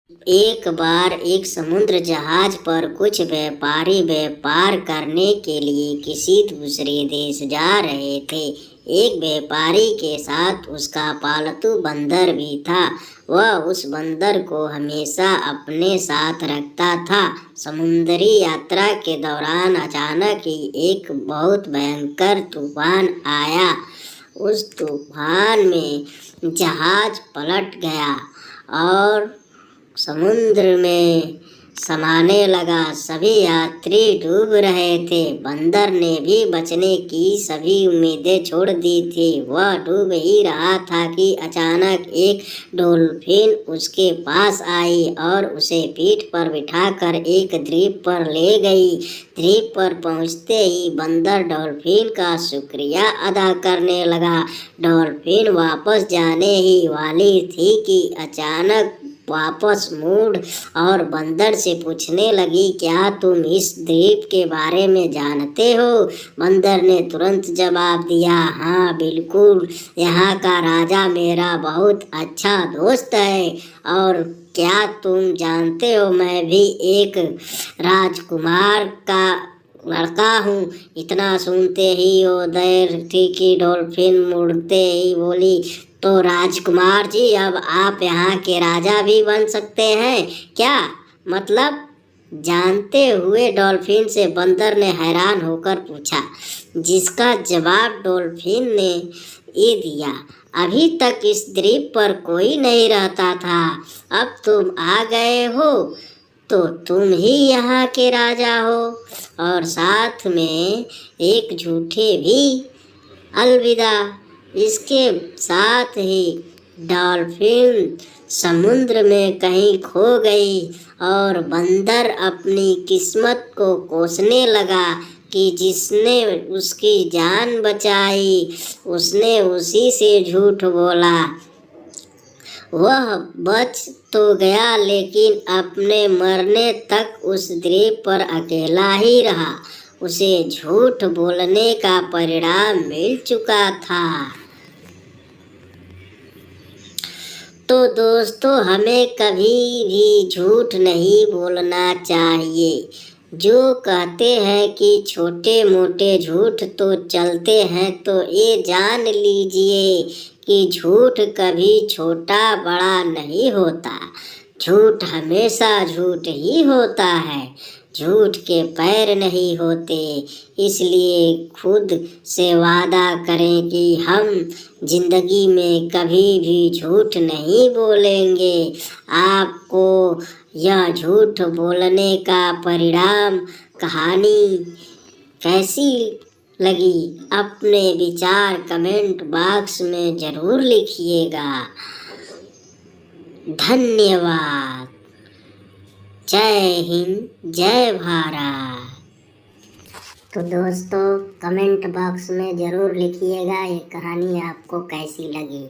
एक बार एक समुद्र जहाज पर कुछ व्यापारी व्यापार करने के लिए किसी दूसरे देश जा रहे थे। एक व्यापारी के साथ उसका पालतू बंदर भी था। वह उस बंदर को हमेशा अपने साथ रखता था। समुद्री यात्रा के दौरान अचानक ही एक बहुत भयंकर तूफान आया। उस तूफान में जहाज पलट गया और समुद्र में समाने लगा। सभी यात्री डूब रहे थे। बंदर ने भी बचने की सभी उम्मीदें छोड़ दी थी। वह डूब ही रहा था कि अचानक एक डॉल्फिन उसके पास आई और उसे पीठ पर बिठाकर एक द्वीप पर ले गई। द्वीप पर पहुंचते ही बंदर डॉल्फिन का शुक्रिया अदा करने लगा। डॉल्फिन वापस जाने ही वाली थी कि अचानक वापस मुड़ और बंदर से पूछने लगी, क्या तुम इस द्वीप के बारे में जानते हो? बंदर ने तुरंत जवाब दिया, हाँ बिल्कुल, यहाँ का राजा मेरा बहुत अच्छा दोस्त है। और क्या तुम जानते हो, मैं भी एक राजकुमार का लड़का हूँ। इतना सुनते ही वो देर थी कि डॉल्फिन मुड़ते ही बोली, तो राजकुमार जी, अब आप यहाँ के राजा भी बन सकते हैं क्या? मतलब? जानते हुए डॉल्फिन से बंदर ने हैरान होकर पूछा, जिसका जवाब डॉल्फिन ने ये दिया, अभी तक इस द्वीप पर कोई नहीं रहता था, अब तुम आ गए हो तो तुम ही यहाँ के राजा हो। और साथ में एक झूठे भी। अलविदा। इसके साथ ही डॉल्फिन समुद्र में कहीं खो गई और बंदर अपनी किस्मत को कोसने लगा कि जिसने उसकी जान बचाई उसने उसी से झूठ बोला। वह बच तो गया लेकिन अपने मरने तक उस द्वीप पर अकेला ही रहा। उसे झूठ बोलने का परिणाम मिल चुका था। तो दोस्तों, हमें कभी भी झूठ नहीं बोलना चाहिए। जो कहते हैं कि छोटे मोटे झूठ तो चलते हैं, तो ये जान लीजिए कि झूठ कभी छोटा बड़ा नहीं होता। झूठ हमेशा झूठ ही होता है। झूठ के पैर नहीं होते। इसलिए खुद से वादा करें कि हम जिंदगी में कभी भी झूठ नहीं बोलेंगे। आपको यह झूठ बोलने का परिणाम कहानी कैसी लगी, अपने विचार कमेंट बॉक्स में ज़रूर लिखिएगा। धन्यवाद। जय हिंद, जय भारत। तो दोस्तों, कमेंट बॉक्स में ज़रूर लिखिएगा ये कहानी आपको कैसी लगी।